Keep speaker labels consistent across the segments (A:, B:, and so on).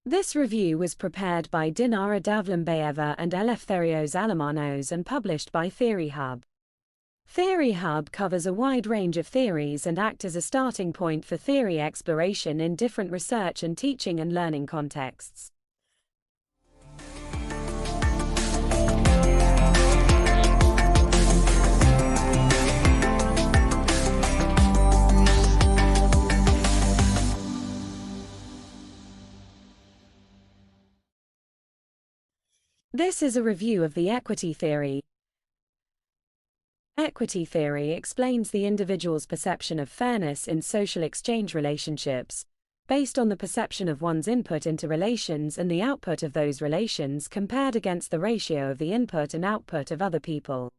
A: This review was prepared by Dinara Davlembayeva and Eleftherios Alamanos and published by TheoryHub. TheoryHub covers a wide range of theories and acts as a starting point for theory exploration in different research and teaching and learning contexts. This is a review of the equity theory. Equity theory explains the individual's perception of fairness in social exchange relationships, based on the perception of one's input into relations and the output of those relations compared against the ratio of the input and output of other people.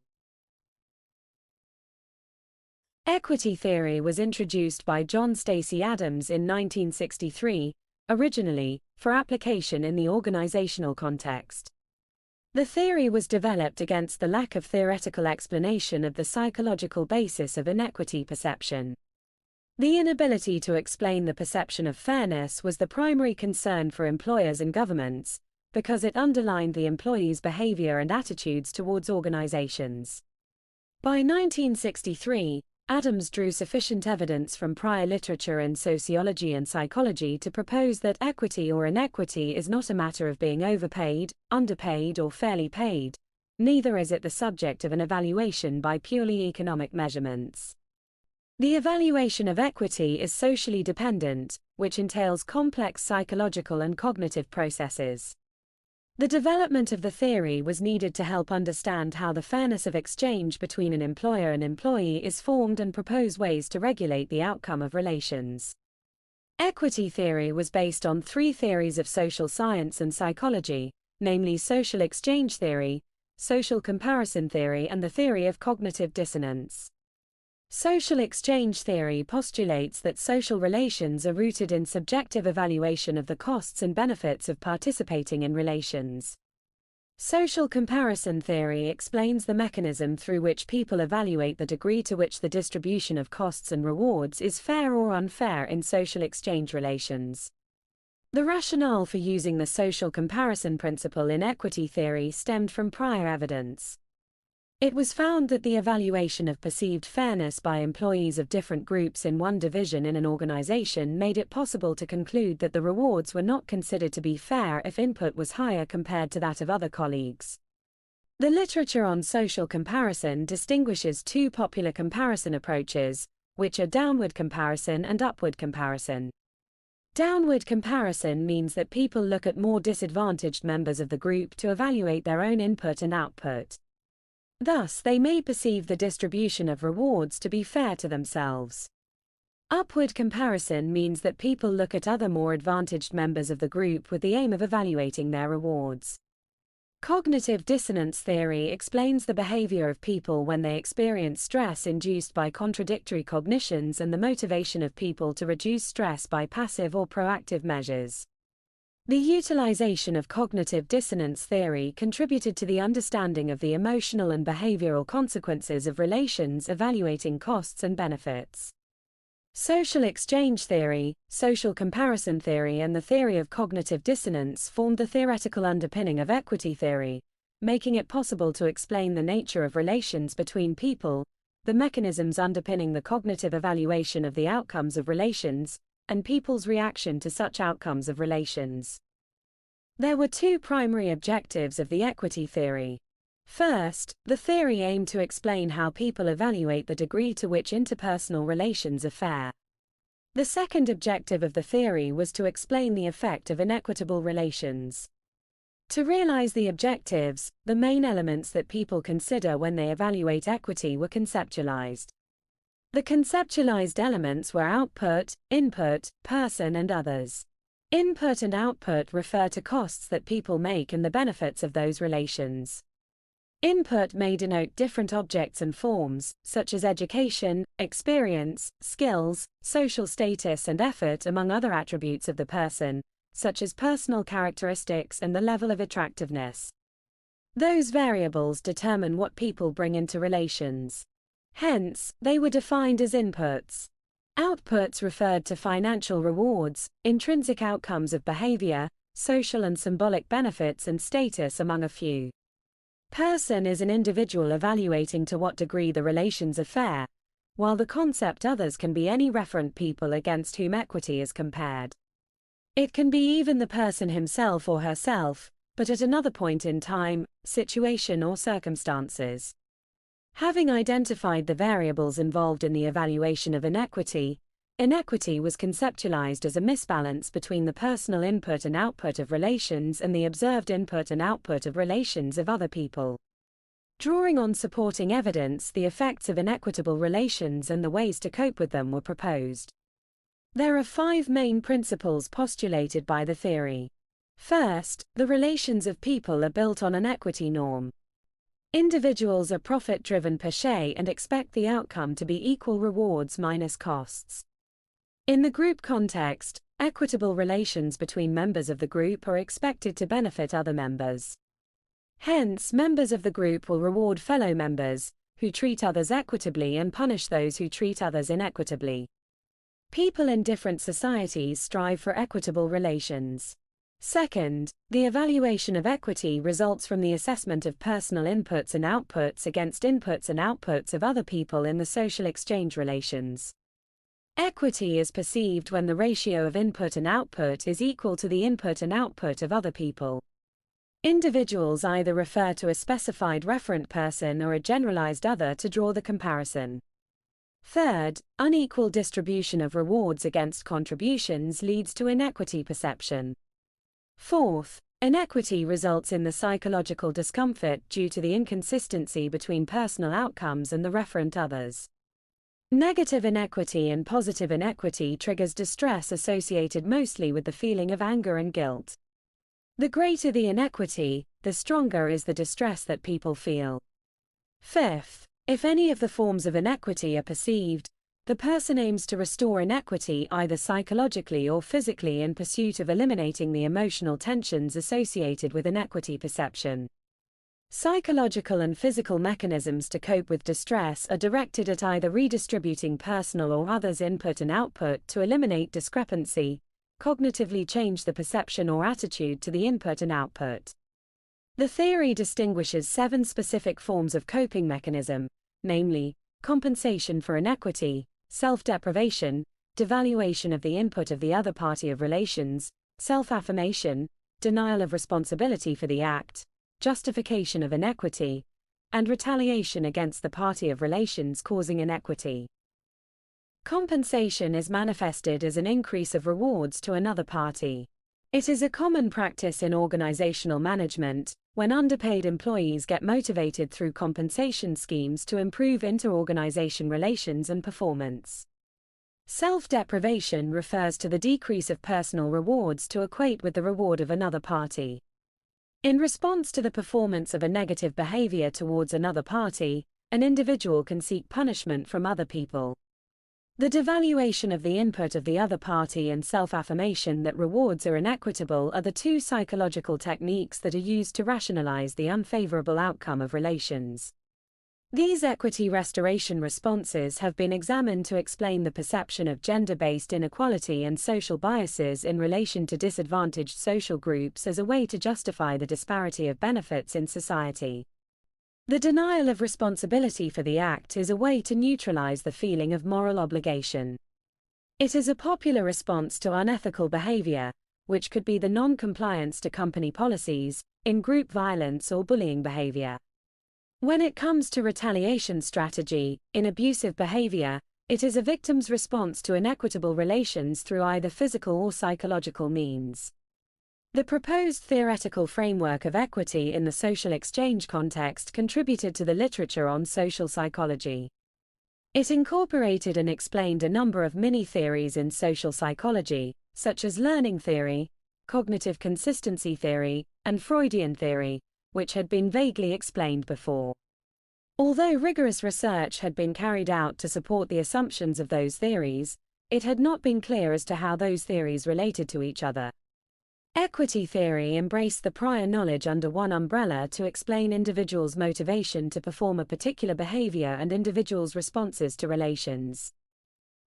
A: Equity theory was introduced by John Stacey Adams in 1963, originally, for application in the organizational context. The theory was developed against the lack of theoretical explanation of the psychological basis of inequity perception. The inability to explain the perception of fairness was the primary concern for employers and governments, because it underlined the employees' behavior and attitudes towards organizations. By 1963, Adams drew sufficient evidence from prior literature in sociology and psychology to propose that equity or inequity is not a matter of being overpaid, underpaid, or fairly paid. Neither is it the subject of an evaluation by purely economic measurements. The evaluation of equity is socially dependent, which entails complex psychological and cognitive processes. The development of the theory was needed to help understand how the fairness of exchange between an employer and employee is formed and propose ways to regulate the outcome of relations. Equity theory was based on three theories of social science and psychology, namely social exchange theory, social comparison theory, and the theory of cognitive dissonance. Social exchange theory postulates that social relations are rooted in subjective evaluation of the costs and benefits of participating in relations. Social comparison theory explains the mechanism through which people evaluate the degree to which the distribution of costs and rewards is fair or unfair in social exchange relations. The rationale for using the social comparison principle in equity theory stemmed from prior evidence. It was found that the evaluation of perceived fairness by employees of different groups in one division in an organization made it possible to conclude that the rewards were not considered to be fair if input was higher compared to that of other colleagues. The literature on social comparison distinguishes two popular comparison approaches, which are downward comparison and upward comparison. Downward comparison means that people look at more disadvantaged members of the group to evaluate their own input and output. Thus, they may perceive the distribution of rewards to be fair to themselves. Upward comparison means that people look at other more advantaged members of the group with the aim of evaluating their rewards. Cognitive dissonance theory explains the behavior of people when they experience stress induced by contradictory cognitions and the motivation of people to reduce stress by passive or proactive measures. The utilization of cognitive dissonance theory contributed to the understanding of the emotional and behavioral consequences of relations evaluating costs and benefits. Social exchange theory, social comparison theory, and the theory of cognitive dissonance formed the theoretical underpinning of equity theory, making it possible to explain the nature of relations between people, the mechanisms underpinning the cognitive evaluation of the outcomes of relations, and people's reaction to such outcomes of relations. There were two primary objectives of the equity theory. First, the theory aimed to explain how people evaluate the degree to which interpersonal relations are fair. The second objective of the theory was to explain the effect of inequitable relations. To realize the objectives, the main elements that people consider when they evaluate equity were conceptualized. The conceptualized elements were output, input, person, and others. Input and output refer to costs that people make and the benefits of those relations. Input may denote different objects and forms, such as education, experience, skills, social status, and effort, among other attributes of the person, such as personal characteristics and the level of attractiveness. Those variables determine what people bring into relations. Hence, they were defined as inputs. Outputs referred to financial rewards, intrinsic outcomes of behavior, social and symbolic benefits and status among a few. Person is an individual evaluating to what degree the relations are fair, while the concept others can be any referent people against whom equity is compared. It can be even the person himself or herself, but at another point in time, situation or circumstances. Having identified the variables involved in the evaluation of inequity, inequity was conceptualized as a misbalance between the personal input and output of relations and the observed input and output of relations of other people. Drawing on supporting evidence, the effects of inequitable relations and the ways to cope with them were proposed. There are 5 main principles postulated by the theory. First, the relations of people are built on an equity norm. Individuals are profit-driven per se and expect the outcome to be equal rewards minus costs. In the group context, equitable relations between members of the group are expected to benefit other members. Hence, members of the group will reward fellow members, who treat others equitably, and punish those who treat others inequitably. People in different societies strive for equitable relations. Second, the evaluation of equity results from the assessment of personal inputs and outputs against inputs and outputs of other people in the social exchange relations. Equity is perceived when the ratio of input and output is equal to the input and output of other people. Individuals either refer to a specified referent person or a generalized other to draw the comparison. Third, unequal distribution of rewards against contributions leads to inequity perception. Fourth, inequity results in the psychological discomfort due to the inconsistency between personal outcomes and the referent others. Negative inequity and positive inequity triggers distress associated mostly with the feeling of anger and guilt. The greater the inequity, the stronger is the distress that people feel. Fifth, if any of the forms of inequity are perceived, the person aims to restore inequity either psychologically or physically in pursuit of eliminating the emotional tensions associated with inequity perception. Psychological and physical mechanisms to cope with distress are directed at either redistributing personal or others' input and output to eliminate discrepancy, cognitively change the perception or attitude to the input and output. The theory distinguishes 7 specific forms of coping mechanism, namely, compensation for inequity, self-deprivation, devaluation of the input of the other party of relations, self-affirmation, denial of responsibility for the act, justification of inequity, and retaliation against the party of relations causing inequity. Compensation is manifested as an increase of rewards to another party. It is a common practice in organizational management, when underpaid employees get motivated through compensation schemes to improve inter-organization relations and performance. Self-deprivation refers to the decrease of personal rewards to equate with the reward of another party. In response to the performance of a negative behavior towards another party, an individual can seek punishment from other people. The devaluation of the input of the other party and self-affirmation that rewards are inequitable are the 2 psychological techniques that are used to rationalize the unfavorable outcome of relations. These equity restoration responses have been examined to explain the perception of gender-based inequality and social biases in relation to disadvantaged social groups as a way to justify the disparity of benefits in society. The denial of responsibility for the act is a way to neutralize the feeling of moral obligation. It is a popular response to unethical behavior, which could be the non-compliance to company policies, in-group violence or bullying behavior. When it comes to retaliation strategy, in abusive behavior, it is a victim's response to inequitable relations through either physical or psychological means. The proposed theoretical framework of equity in the social exchange context contributed to the literature on social psychology. It incorporated and explained a number of mini-theories in social psychology, such as learning theory, cognitive consistency theory, and Freudian theory, which had been vaguely explained before. Although rigorous research had been carried out to support the assumptions of those theories, it had not been clear as to how those theories related to each other. Equity theory embraced the prior knowledge under one umbrella to explain individuals' motivation to perform a particular behavior and individuals' responses to relations.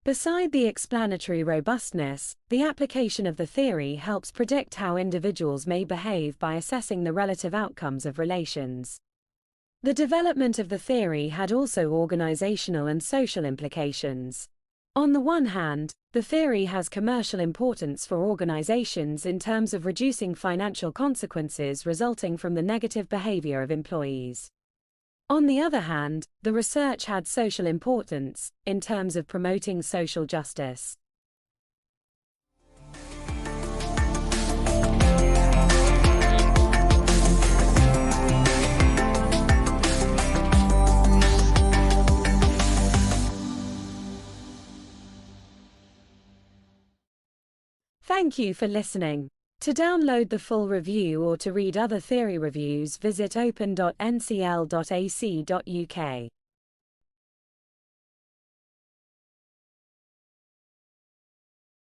A: Beside the explanatory robustness, the application of the theory helps predict how individuals may behave by assessing the relative outcomes of relations. The development of the theory had also organizational and social implications. On the one hand, the theory has commercial importance for organizations in terms of reducing financial consequences resulting from the negative behavior of employees. On the other hand, the research had social importance in terms of promoting social justice. Thank you for listening. To download the full review or to read other theory reviews, visit open.ncl.ac.uk.